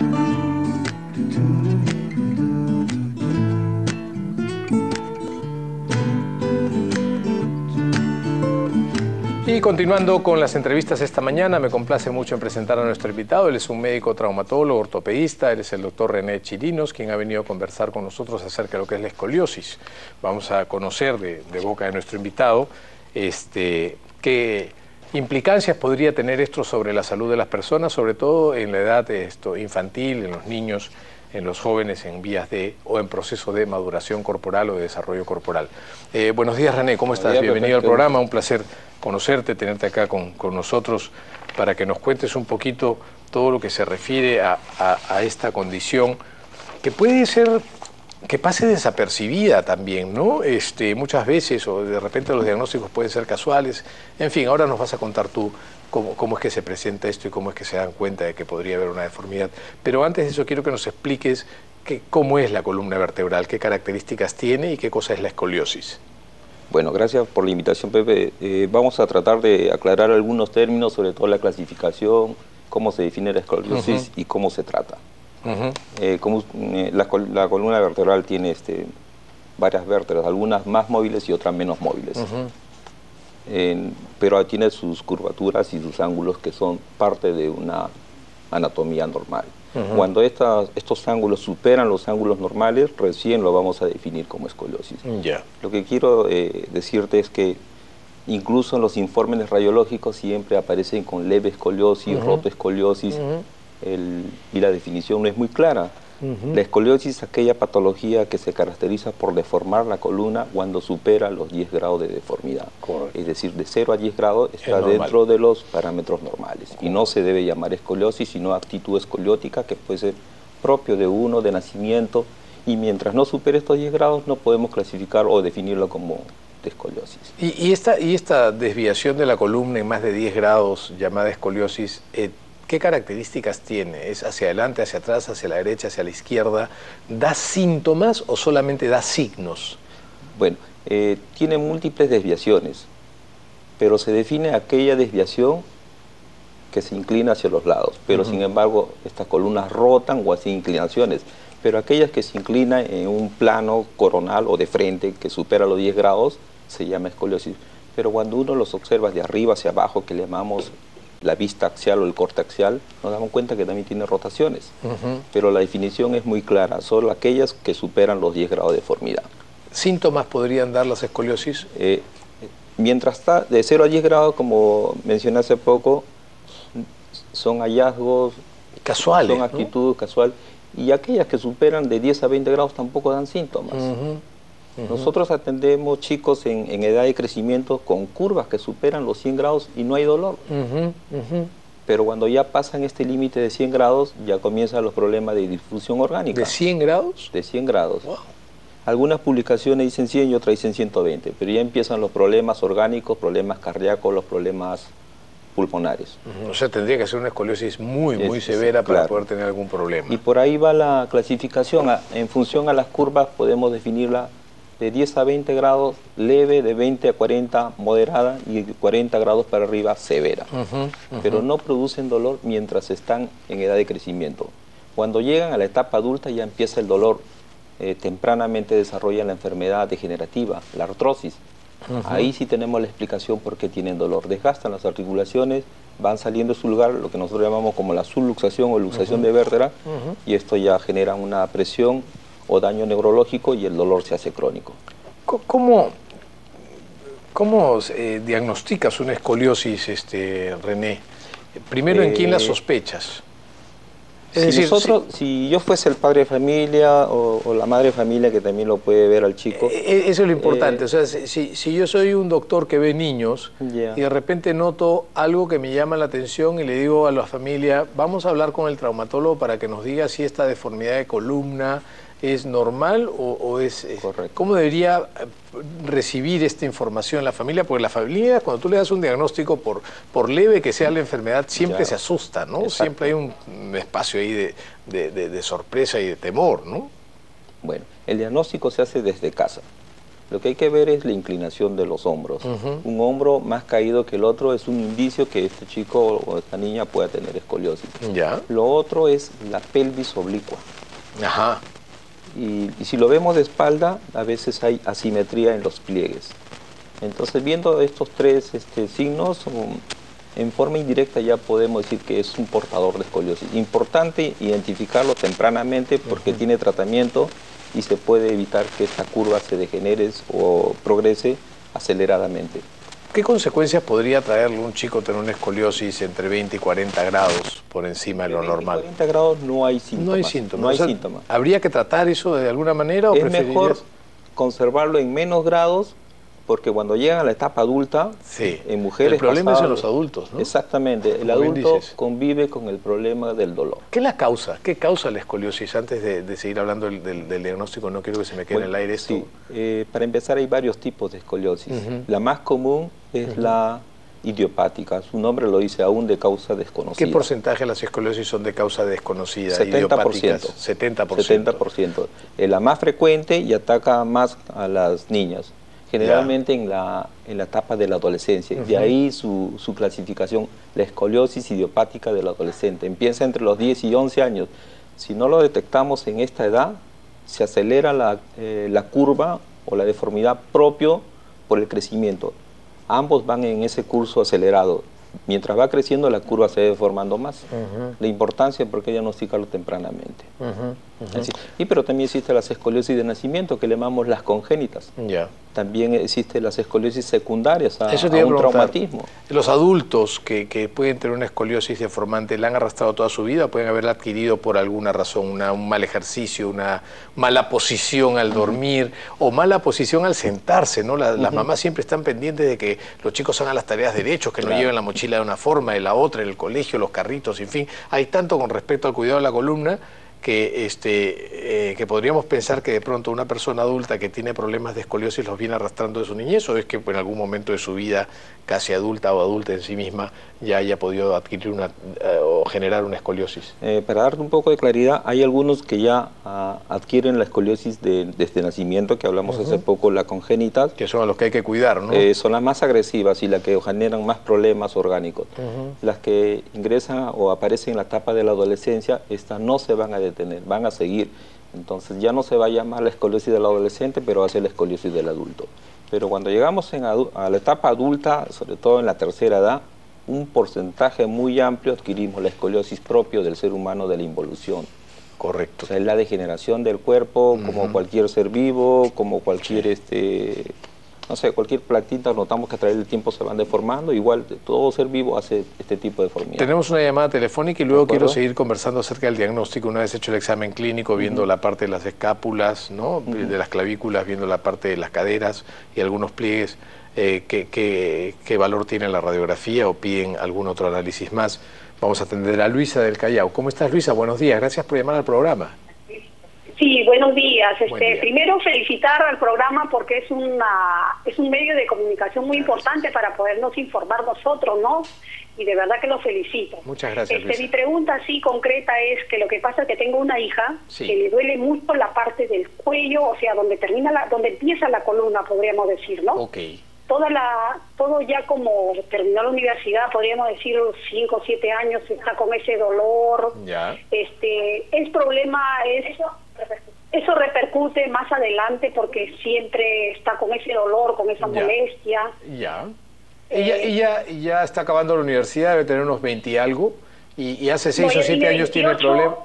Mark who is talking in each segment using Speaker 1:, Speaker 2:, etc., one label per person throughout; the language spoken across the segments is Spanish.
Speaker 1: Y continuando con las entrevistas esta mañana, me complace mucho en presentar a nuestro invitado. Él es un médico traumatólogo, ortopedista, él es el doctor René Chirinos, quien ha venido a conversar con nosotros acerca de lo que es la escoliosis. Vamos a conocer de boca de nuestro invitado qué implicancias podría tener esto sobre la salud de las personas, sobre todo en la edad infantil, en los niños, en los jóvenes en vías de o en proceso de maduración corporal o de desarrollo corporal. Buenos días, René, ¿cómo estás? Bienvenido al programa, un placer conocerte, tenerte acá con nosotros para que nos cuentes un poquito todo lo que se refiere a esta condición que puede ser que pase desapercibida también, ¿no? Muchas veces, o de repente los diagnósticos pueden ser casuales. En fin, ahora nos vas a contar tú cómo es que se presenta esto y cómo es que se dan cuenta de que podría haber una deformidad. Pero antes de eso quiero que nos expliques cómo es la columna vertebral, qué características tiene y qué cosa es la escoliosis.
Speaker 2: Bueno, gracias por la invitación, Pepe. Vamos a tratar de aclarar algunos términos, sobre todo la clasificación, cómo se define la escoliosis y cómo se trata. La columna vertebral tiene varias vértebras, algunas más móviles y otras menos móviles. Pero tiene sus curvaturas y sus ángulos que son parte de una anatomía normal. Cuando estos ángulos superan los ángulos normales, recién lo vamos a definir como escoliosis. Lo que quiero decirte es que incluso en los informes radiológicos siempre aparecen con leve escoliosis, rotoescoliosis, y la definición no es muy clara. La escoliosis es aquella patología que se caracteriza por deformar la columna cuando supera los 10 grados de deformidad. Es decir, de 0 a 10 grados está dentro de los parámetros normales. Y no se debe llamar escoliosis, sino actitud escoliótica, que puede ser propio de uno de nacimiento. Y mientras no supere estos 10 grados, no podemos clasificar o definirlo como de escoliosis.
Speaker 1: ¿Y esta desviación de la columna en más de 10 grados, llamada escoliosis, qué características tiene? ¿Es hacia adelante, hacia atrás, hacia la derecha, hacia la izquierda? ¿Da síntomas o solamente da signos?
Speaker 2: Bueno, tiene múltiples desviaciones, pero se define aquella desviación que se inclina hacia los lados. Pero sin embargo, estas columnas rotan o hacen inclinaciones. Pero aquellas que se inclinan en un plano coronal o de frente que supera los 10 grados, se llama escoliosis. Pero cuando uno los observa de arriba hacia abajo, que le llamamos la vista axial o el corte axial, nos damos cuenta que también tiene rotaciones. Pero la definición es muy clara, solo aquellas que superan los 10 grados de deformidad.
Speaker 1: ¿Síntomas podrían dar las escoliosis?
Speaker 2: Mientras está de 0 a 10 grados, como mencioné hace poco, son hallazgos
Speaker 1: casuales,
Speaker 2: son actitudes casuales, y aquellas que superan de 10 a 20 grados tampoco dan síntomas. Nosotros atendemos chicos en edad de crecimiento con curvas que superan los 100 grados y no hay dolor. Pero cuando ya pasan este límite de 100 grados, ya comienzan los problemas de difusión orgánica.
Speaker 1: ¿De 100 grados?
Speaker 2: De 100 grados.
Speaker 1: Wow.
Speaker 2: Algunas publicaciones dicen 100 y otras dicen 120, pero ya empiezan los problemas orgánicos, problemas cardíacos, los problemas pulmonares.
Speaker 1: O sea, tendría que ser una escoliosis muy severa para poder tener algún problema.
Speaker 2: Y por ahí va la clasificación. En función a las curvas podemos definirla de 10 a 20 grados leve, de 20 a 40 moderada y de 40 grados para arriba severa. Pero no producen dolor mientras están en edad de crecimiento. Cuando llegan a la etapa adulta ya empieza el dolor. Tempranamente desarrollan la enfermedad degenerativa, la artrosis. Ahí sí tenemos la explicación por qué tienen dolor. Desgastan las articulaciones, van saliendo de su lugar, lo que nosotros llamamos como la subluxación o luxación de vértebra, y esto ya genera una presión o daño neurológico y el dolor se hace crónico.
Speaker 1: ¿Cómo diagnosticas una escoliosis, René? Primero, ¿en quién la sospechas?
Speaker 2: Es decir, si yo fuese el padre de familia o la madre de familia que también lo puede ver al chico.
Speaker 1: Eso es lo importante. O sea, si yo soy un doctor que ve niños y de repente noto algo que me llama la atención y le digo a la familia, vamos a hablar con el traumatólogo para que nos diga si esta deformidad de columna es normal o es...
Speaker 2: Correcto.
Speaker 1: ¿Cómo debería recibir esta información la familia? Porque la familia, cuando tú le das un diagnóstico, por leve que sea la enfermedad, siempre se asusta, ¿no?
Speaker 2: Exacto.
Speaker 1: Siempre hay un espacio ahí de sorpresa y de temor, ¿no?
Speaker 2: Bueno, el diagnóstico se hace desde casa. Lo que hay que ver es la inclinación de los hombros. Un hombro más caído que el otro es un indicio que este chico o esta niña pueda tener escoliosis.
Speaker 1: Ya.
Speaker 2: Lo otro es la pelvis oblicua.
Speaker 1: Ajá.
Speaker 2: Y si lo vemos de espalda, a veces hay asimetría en los pliegues. Entonces, viendo estos tres signos, en forma indirecta ya podemos decir que es un portador de escoliosis. Importante identificarlo tempranamente porque tiene tratamiento y se puede evitar que esta curva se degenere o progrese aceleradamente.
Speaker 1: ¿Qué consecuencias podría traerle un chico tener una escoliosis entre 20 y 40 grados por encima de lo normal?
Speaker 2: 40 grados no hay síntomas.
Speaker 1: No hay síntomas.
Speaker 2: No hay
Speaker 1: o sea,
Speaker 2: síntomas.
Speaker 1: ¿Habría que tratar eso de alguna manera o
Speaker 2: Es
Speaker 1: preferirías?
Speaker 2: mejor conservarlo en menos grados porque cuando llegan a la etapa adulta,
Speaker 1: Sí.
Speaker 2: en mujeres...
Speaker 1: El problema es en
Speaker 2: pasadas-
Speaker 1: los adultos, ¿no?
Speaker 2: Exactamente. El
Speaker 1: Como bien
Speaker 2: adulto
Speaker 1: dices.
Speaker 2: convive con el problema del dolor.
Speaker 1: ¿Qué la causa? ¿Qué causa la escoliosis? Antes de seguir hablando del diagnóstico, no quiero que se me quede en el aire esto.
Speaker 2: Sí, para empezar hay varios tipos de escoliosis. La más común es la idiopática. Su nombre lo dice, aún de causa desconocida.
Speaker 1: ¿Qué porcentaje de las escoliosis son de causa desconocida?
Speaker 2: 70%.
Speaker 1: Idiopáticas? 70%.
Speaker 2: 70%. Es la más frecuente y ataca más a las niñas. Generalmente en la etapa de la adolescencia. De ahí su clasificación, la escoliosis idiopática del adolescente. Empieza entre los 10 y 11 años. Si no lo detectamos en esta edad, se acelera la curva o la deformidad propio por el crecimiento. Ambos van en ese curso acelerado. Mientras va creciendo, la curva se va deformando más. La importancia es porque diagnosticarlo tempranamente. Pero también existen las escoliosis de nacimiento, que le llamamos las congénitas.
Speaker 1: Ya.
Speaker 2: También existen las escoliosis secundarias a
Speaker 1: Eso te iba a
Speaker 2: un
Speaker 1: preguntar.
Speaker 2: traumatismo.
Speaker 1: Los adultos que pueden tener una escoliosis deformante, ¿la han arrastrado toda su vida o pueden haberla adquirido por alguna razón? Un mal ejercicio, una mala posición al dormir o mala posición al sentarse, ¿no? Las mamás siempre están pendientes de que los chicos hagan las tareas derechos, que no lleven la mochila de una forma, de la otra, en el colegio, los carritos, en fin. Hay tanto con respecto al cuidado de la columna que podríamos pensar que de pronto una persona adulta que tiene problemas de escoliosis los viene arrastrando de su niñez, o es que en algún momento de su vida casi adulta o adulta en sí misma ya haya podido adquirir o generar una escoliosis.
Speaker 2: Para darte un poco de claridad, hay algunos que ya adquieren la escoliosis desde nacimiento, que hablamos hace poco, la congénita,
Speaker 1: Que son a los que hay que cuidar, ¿no?
Speaker 2: son las más agresivas y las que generan más problemas orgánicos. Las que ingresan o aparecen en la etapa de la adolescencia, estas no se van a detener, van a seguir. Entonces ya no se va a llamar la escoliosis del adolescente, pero va a ser la escoliosis del adulto. Pero cuando llegamos a la etapa adulta, sobre todo en la tercera edad, un porcentaje muy amplio adquirimos la escoliosis propio del ser humano de la involución.
Speaker 1: Correcto.
Speaker 2: O sea, es la degeneración del cuerpo, como cualquier ser vivo, como cualquier, no sé, cualquier plantita, notamos que a través del tiempo se van deformando, igual todo ser vivo hace este tipo de deformidad.
Speaker 1: Tenemos una llamada telefónica y luego
Speaker 2: ¿De acuerdo?
Speaker 1: quiero seguir conversando acerca del diagnóstico. Una vez hecho el examen clínico, viendo la parte de las escápulas, ¿no? De las clavículas, viendo la parte de las caderas y algunos pliegues, ¿qué valor tiene la radiografía o piden algún otro análisis más? Vamos a atender a Luisa del Callao. ¿Cómo estás, Luisa? Buenos días, gracias por llamar al programa.
Speaker 3: Sí, buenos días.
Speaker 1: Buen día.
Speaker 3: Primero felicitar al programa porque es un medio de comunicación muy importante para podernos informar nosotros, ¿no? Y de verdad que lo felicito.
Speaker 1: Muchas gracias, Luisa.
Speaker 3: Mi pregunta así concreta es que lo que pasa es que tengo una hija
Speaker 1: Sí.
Speaker 3: que le duele mucho la parte del cuello, o sea, donde empieza la columna, podríamos decir, ¿no?
Speaker 1: Ok.
Speaker 3: Todo ya como terminó la universidad, podríamos decir 5 o 7 años, está con ese dolor.
Speaker 1: Ya.
Speaker 3: Eso repercute más adelante porque siempre está con ese dolor, con esa
Speaker 1: Ya.
Speaker 3: molestia.
Speaker 1: Ya. Ella ya está acabando la universidad, debe tener unos 20 y algo, y hace 6
Speaker 3: No,
Speaker 1: o
Speaker 3: ella
Speaker 1: 7 años tiene
Speaker 3: 28.
Speaker 1: problema.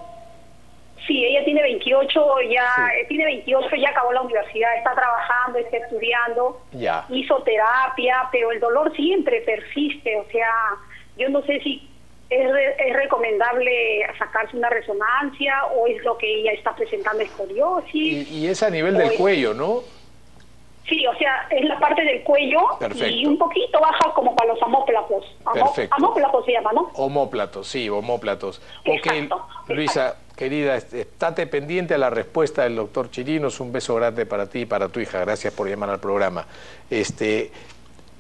Speaker 3: Sí, ella tiene 28,
Speaker 1: Sí.
Speaker 3: tiene 28, ya acabó la universidad, está trabajando, está estudiando,
Speaker 1: Ya.
Speaker 3: hizo terapia, pero el dolor siempre persiste, o sea, yo no sé si es recomendable sacarse una resonancia o es lo que ella está presentando escoliosis.
Speaker 1: Y es a nivel del
Speaker 3: Oye.
Speaker 1: cuello, ¿no?
Speaker 3: Sí, o sea, es la parte del cuello.
Speaker 1: Perfecto.
Speaker 3: Y un poquito baja como para los omóplatos.
Speaker 1: Perfecto.
Speaker 3: Omóplatos se llama, ¿no?
Speaker 1: Omóplatos, sí, omóplatos.
Speaker 3: Exacto,
Speaker 1: Ok, Luisa, querida, estate pendiente a la respuesta del doctor Chirinos. Un beso grande para ti y para tu hija. Gracias por llamar al programa.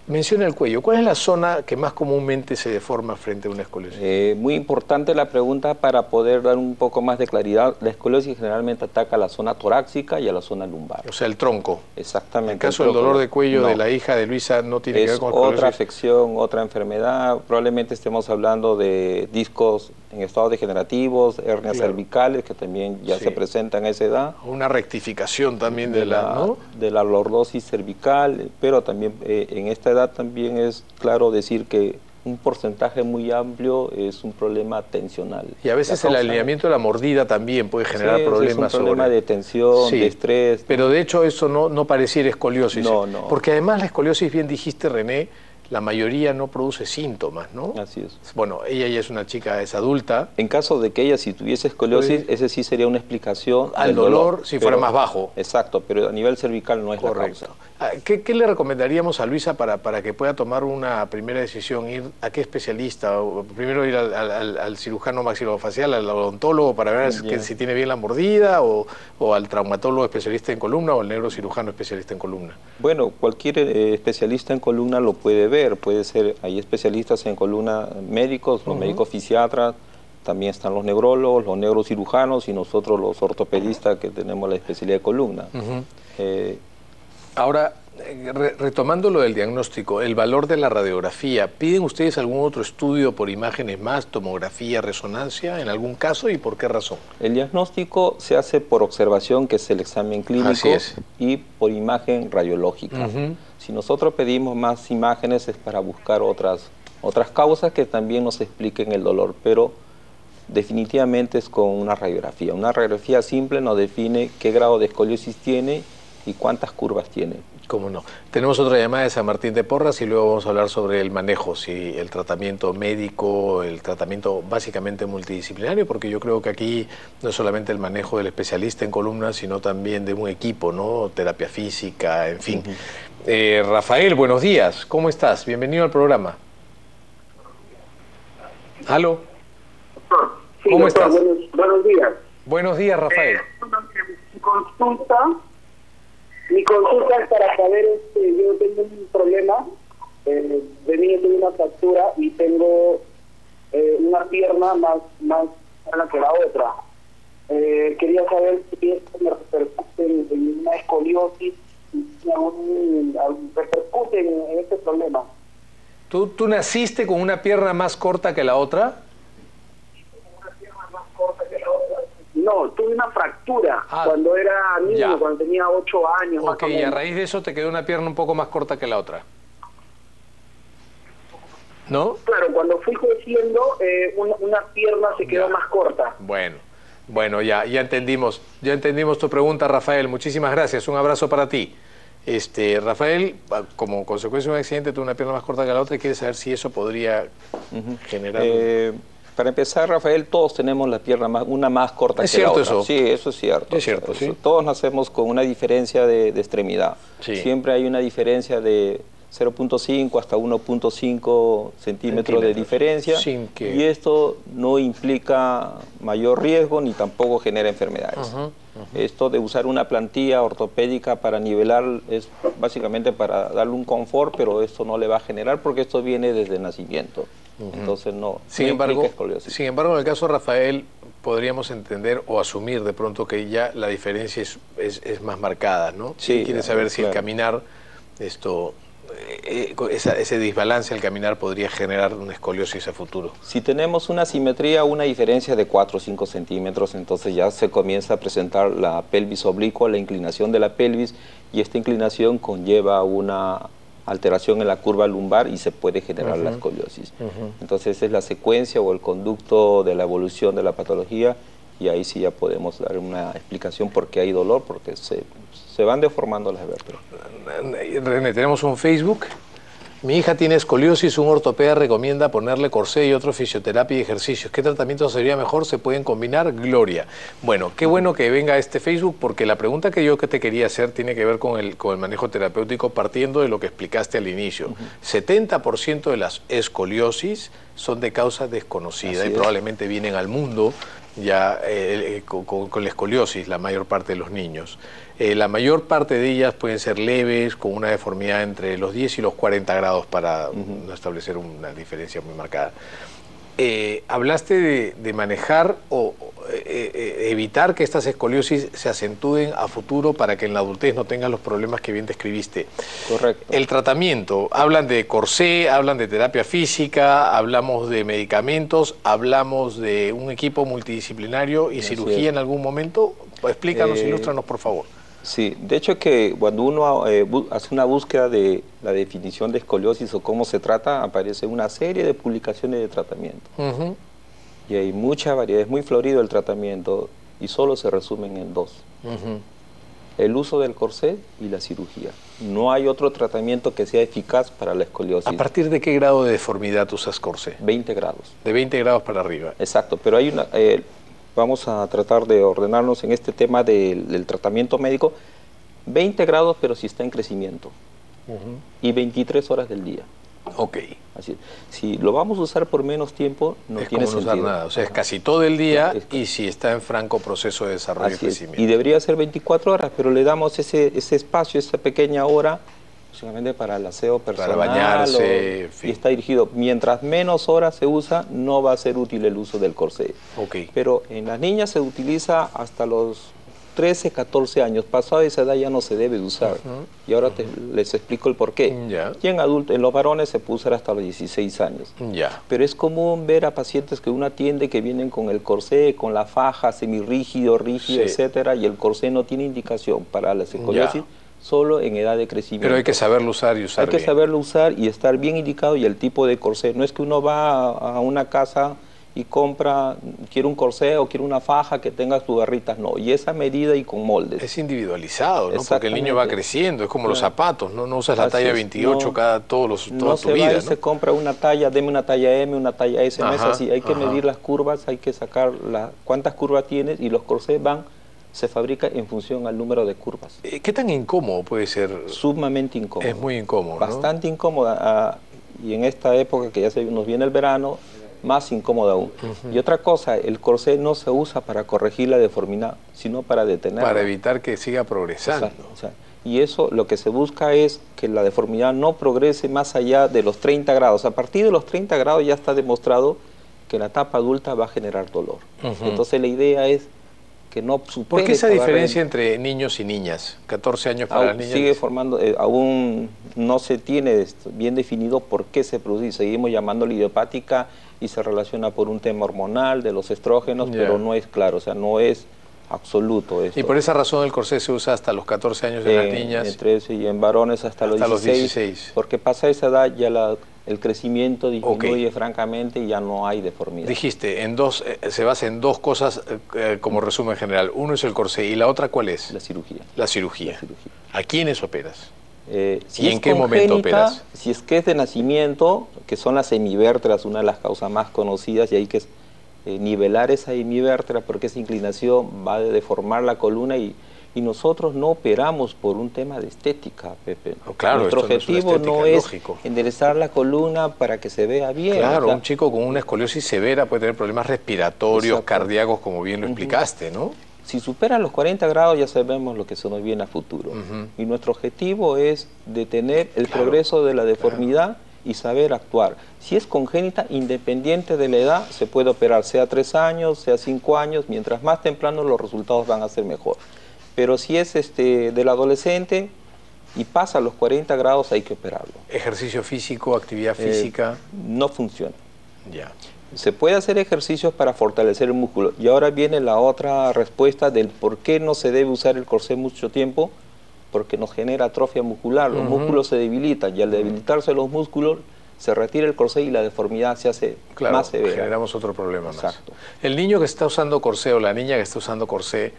Speaker 1: Menciona el cuello. ¿Cuál es la zona que más comúnmente se deforma frente a una escoliosis?
Speaker 2: Muy importante la pregunta para poder dar un poco más de claridad. La escoliosis generalmente ataca a la zona torácica y a la zona lumbar.
Speaker 1: O sea, el tronco.
Speaker 2: Exactamente.
Speaker 1: En el caso del dolor de cuello de la hija de Luisa no tiene que ver con escoliosis.
Speaker 2: Otra afección, otra enfermedad. Probablemente estemos hablando de discos en estado degenerativos, hernias cervicales, que también ya se presentan a esa edad.
Speaker 1: Una rectificación también de la
Speaker 2: lordosis cervical, pero también en esta edad también es claro decir que un porcentaje muy amplio es un problema tensional.
Speaker 1: Y a veces el alineamiento de la mordida también puede generar problemas.
Speaker 2: Es un problema de tensión, de estrés.
Speaker 1: Pero de hecho eso no pareciera escoliosis.
Speaker 2: No.
Speaker 1: Porque además la escoliosis, bien dijiste, René, la mayoría no produce síntomas, ¿no?
Speaker 2: Así es.
Speaker 1: Bueno, ella ya es una chica, es adulta.
Speaker 2: En caso de que ella si tuviese escoliosis, ese sí sería una explicación
Speaker 1: al dolor si fuera más bajo.
Speaker 2: Exacto, pero a nivel cervical no es
Speaker 1: correcto.
Speaker 2: La causa.
Speaker 1: ¿Qué le recomendaríamos a Luisa para que pueda tomar una primera decisión? ¿Ir a qué especialista? ¿Primero ir al cirujano maxilofacial, al odontólogo para ver si tiene bien la mordida? ¿O al traumatólogo especialista en columna o al neurocirujano especialista en columna?
Speaker 2: Bueno, cualquier especialista en columna lo puede ver. Puede ser, hay especialistas en columna médicos, los médicos fisiatras, también están los neurólogos, los neurocirujanos y nosotros los ortopedistas que tenemos la especialidad de columna.
Speaker 1: Ahora, retomando lo del diagnóstico, el valor de la radiografía, ¿piden ustedes algún otro estudio por imágenes más, tomografía, resonancia, en algún caso y por qué razón?
Speaker 2: El diagnóstico se hace por observación, que es el examen clínico, y por imagen radiológica. Si nosotros pedimos más imágenes es para buscar otras causas que también nos expliquen el dolor, pero definitivamente es con una radiografía. Una radiografía simple nos define qué grado de escoliosis tiene y cuántas curvas tiene.
Speaker 1: ¿Cómo no? Tenemos otra llamada de San Martín de Porras y luego vamos a hablar sobre el manejo, si el tratamiento médico, el tratamiento básicamente multidisciplinario, porque yo creo que aquí no es solamente el manejo del especialista en columna, sino también de un equipo, ¿no? Terapia física, en fin. Rafael, buenos días, ¿cómo estás? Bienvenido al programa. ¿Aló?
Speaker 3: Sí,
Speaker 1: ¿Cómo estás?
Speaker 3: Buenos días.
Speaker 1: Buenos días, Rafael.
Speaker 3: Mi consulta es para saber, yo tengo un problema, de niño tengo una fractura y tengo una pierna más grande que la otra. Quería saber si esto me repercute en una escoliosis, repercute en este problema.
Speaker 1: ¿Tú naciste con una pierna más corta que la otra?
Speaker 3: No, tuve una fractura cuando era niño, cuando tenía 8 años.
Speaker 1: Ok, y a raíz de eso te quedó una pierna un poco más corta que la otra. ¿No?
Speaker 3: Claro, cuando fui creciendo, una pierna se quedó más corta.
Speaker 1: Bueno, ya entendimos tu pregunta, Rafael. Muchísimas gracias, un abrazo para ti. Rafael, como consecuencia de un accidente, tuvo una pierna más corta que la otra y quiere saber si eso podría generar...
Speaker 2: Para empezar, Rafael, todos tenemos la pierna una más corta que la otra. ¿Es cierto eso? Sí, eso es cierto.
Speaker 1: Es cierto, sí.
Speaker 2: Todos nacemos con una diferencia de extremidad. Sí. Siempre hay una diferencia de 0.5 hasta 1.5 centímetros de diferencia. Y esto no implica mayor riesgo ni tampoco genera enfermedades. Esto de usar una plantilla ortopédica para nivelar es básicamente para darle un confort, pero esto no le va a generar porque esto viene desde el nacimiento. Entonces
Speaker 1: sin embargo, en el caso de Rafael podríamos entender o asumir de pronto que ya la diferencia es más marcada, ¿no? Sí, quiere saber si el caminar, ese desbalance al caminar podría generar una escoliosis a futuro.
Speaker 2: Si tenemos una simetría, una diferencia de 4 o 5 centímetros, entonces ya se comienza a presentar la pelvis oblicua, la inclinación de la pelvis, y esta inclinación conlleva una alteración en la curva lumbar y se puede generar la escoliosis. Entonces esa es la secuencia o el conducto de la evolución de la patología, y ahí sí ya podemos dar una explicación por qué hay dolor, porque se van deformando las vértebras.
Speaker 1: René, tenemos un Facebook. Mi hija tiene escoliosis, un ortopeda recomienda ponerle corsé y otro fisioterapia y ejercicios. ¿Qué tratamiento sería mejor? ¿Se pueden combinar? Gloria. Bueno, qué bueno que venga este Facebook, porque la pregunta que yo te quería hacer tiene que ver con el manejo terapéutico, partiendo de lo que explicaste al inicio. 70% de las escoliosis son de causa desconocida y probablemente vienen al mundo ya con la escoliosis, la mayor parte de los niños. La mayor parte de ellas pueden ser leves, con una deformidad entre los 10 y los 40 grados para no establecer una diferencia muy marcada. Hablaste de manejar o evitar que estas escoliosis se acentúen a futuro para que en la adultez no tengan los problemas que bien describiste.
Speaker 2: Correcto.
Speaker 1: El tratamiento, hablan de corsé, hablan de terapia física, hablamos de medicamentos, hablamos de un equipo multidisciplinario y cirugía en algún momento. Explícanos, ilústranos, por favor.
Speaker 2: Sí, de hecho que cuando uno hace una búsqueda de la definición de escoliosis o cómo se trata, aparece una serie de publicaciones de tratamiento. Y hay mucha variedad, es muy florido el tratamiento y solo se resumen en dos. El uso del corsé y la cirugía. No hay otro tratamiento que sea eficaz para la escoliosis.
Speaker 1: ¿A partir de qué grado de deformidad usas corsé?
Speaker 2: 20 grados.
Speaker 1: De 20 grados para arriba.
Speaker 2: Exacto, pero hay una... vamos a tratar de ordenarnos en este tema del tratamiento médico. 20 grados, pero si está en crecimiento. Y 23 horas del día.
Speaker 1: Ok.
Speaker 2: Así es. Si lo vamos a usar por menos tiempo, no tiene
Speaker 1: sentido.
Speaker 2: sentido.
Speaker 1: Nada. O sea, es casi todo el día y si está en franco proceso de desarrollo y crecimiento.
Speaker 2: Y debería ser 24 horas, pero le damos ese espacio, esa pequeña hora, solamente para el aseo personal.
Speaker 1: Para bañarse, en fin.
Speaker 2: Y está dirigido. Mientras menos horas se usa, no va a ser útil el uso del corsé.
Speaker 1: Okay.
Speaker 2: Pero en las niñas se utiliza hasta los 13, 14 años. Pasado esa edad ya no se debe de usar. Y ahora les explico el por qué. Y en los varones se puede usar hasta los 16 años. Pero es común ver a pacientes que uno atiende que vienen con el corsé, con la faja, semirrígido, rígido, etcétera, y el corsé no tiene indicación para la escoliosis. Solo en edad de crecimiento.
Speaker 1: Pero hay que saberlo usar y usar bien.
Speaker 2: Hay que saberlo usar y estar bien indicado, y el tipo de corsé. No es que uno va a una casa y compra, quiere un corsé o quiere una faja que tenga sus garritas, no. Y esa medida y con moldes.
Speaker 1: Es individualizado, ¿no? Porque el niño va creciendo, es como los zapatos, ¿no? No usas la talla 28 toda tu vida, ¿no?
Speaker 2: Se compra una talla, deme una talla M, una talla S, no es así. Hay que medir las curvas, hay que sacar cuántas curvas tienes, y los corsés se fabrica en función al número de curvas.
Speaker 1: ¿Qué tan incómodo puede ser?
Speaker 2: Sumamente incómodo.
Speaker 1: Es muy incómodo, ¿no?
Speaker 2: Bastante incómoda, y en esta época que ya nos viene el verano, más incómoda aún. Y otra cosa, el corsé no se usa para corregir la deformidad, sino para detenerla.
Speaker 1: Para evitar que siga progresando.
Speaker 2: Y eso, lo que se busca es que la deformidad no progrese más allá de los 30 grados. A partir de los 30 grados ya está demostrado que en la etapa adulta va a generar dolor. Entonces la idea es que no supere.
Speaker 1: ¿Por qué esa diferencia entre niños y niñas? 14 años para las niñas.
Speaker 2: Sigue formando, aún no se tiene bien definido por qué se produce. Seguimos llamándolo idiopática y se relaciona por un tema hormonal de los estrógenos, pero no es claro, o sea, no es absoluto esto.
Speaker 1: Y por esa razón el corsé se usa hasta los 14 años de las niñas.
Speaker 2: Entre eso y en varones hasta los 16. Porque pasa esa edad ya el crecimiento disminuye francamente y ya no hay deformidad.
Speaker 1: Dijiste, se basa en dos cosas como resumen general. Uno es el corsé y la otra, ¿cuál es?
Speaker 2: La cirugía.
Speaker 1: La cirugía. ¿A quiénes operas?
Speaker 2: Si
Speaker 1: ¿Y en qué momento operas?
Speaker 2: Si es que es de nacimiento, que son las hemivértebras, una de las causas más conocidas, y hay que nivelar esa hemivértebra porque esa inclinación va a deformar la columna, y nosotros no operamos por un tema de estética, Pepe.
Speaker 1: Claro,
Speaker 2: nuestro objetivo no es enderezar la columna para que se vea bien.
Speaker 1: Claro, un chico con una escoliosis severa puede tener problemas respiratorios, cardíacos, como bien lo explicaste, ¿no?
Speaker 2: Si supera los 40 grados ya sabemos lo que se nos viene a futuro. Y nuestro objetivo es detener el progreso de la deformidad y saber actuar. Si es congénita, independiente de la edad, se puede operar, sea 3 años, sea 5 años, mientras más temprano los resultados van a ser mejor. Pero si es del adolescente y pasa a los 40 grados, hay que operarlo.
Speaker 1: ¿Ejercicio físico, actividad física?
Speaker 2: No funciona.
Speaker 1: Ya.
Speaker 2: Se puede hacer ejercicios para fortalecer el músculo. Y ahora viene la otra respuesta del por qué no se debe usar el corsé mucho tiempo, porque nos genera atrofia muscular, los músculos se debilitan, y al debilitarse los músculos se retira el corsé y la deformidad se hace más severa.
Speaker 1: Generamos otro problema más.
Speaker 2: Exacto.
Speaker 1: El niño que está usando corsé o la niña que está usando corsé,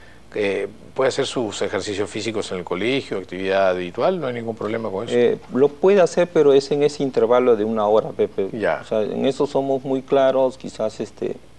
Speaker 1: ¿puede hacer sus ejercicios físicos en el colegio, actividad habitual? ¿No hay ningún problema con eso?
Speaker 2: Lo puede hacer, pero es en ese intervalo de 1 hora, Pepe.
Speaker 1: Ya.
Speaker 2: O sea, en eso somos muy claros, quizás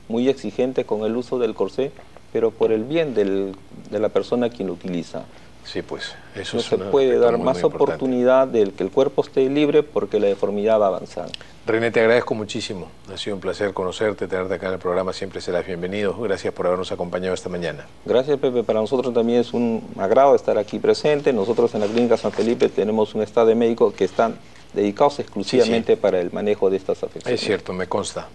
Speaker 2: muy exigentes con el uso del corsé, pero por el bien de la persona quien lo utiliza.
Speaker 1: Sí, pues eso
Speaker 2: No
Speaker 1: es
Speaker 2: se puede dar más
Speaker 1: importante.
Speaker 2: oportunidad de que el cuerpo esté libre porque la deformidad va avanzando.
Speaker 1: René, te agradezco muchísimo. Ha sido un placer conocerte, tenerte acá en el programa. Siempre serás bienvenido. Gracias por habernos acompañado esta mañana.
Speaker 2: Gracias, Pepe. Para nosotros también es un agrado estar aquí presente. Nosotros en la Clínica San Felipe tenemos un staff de médicos que están dedicados exclusivamente para el manejo de estas afecciones.
Speaker 1: Es cierto, me consta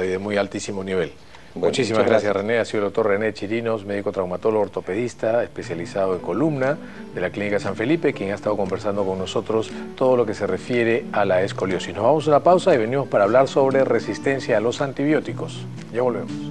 Speaker 1: y de muy altísimo nivel.
Speaker 2: Bueno,
Speaker 1: Muchísimas gracias, René. Ha sido el doctor René Chirinos, médico traumatólogo ortopedista, especializado en columna de la Clínica San Felipe, quien ha estado conversando con nosotros todo lo que se refiere a la escoliosis. Nos vamos a una pausa y venimos para hablar sobre resistencia a los antibióticos. Ya volvemos.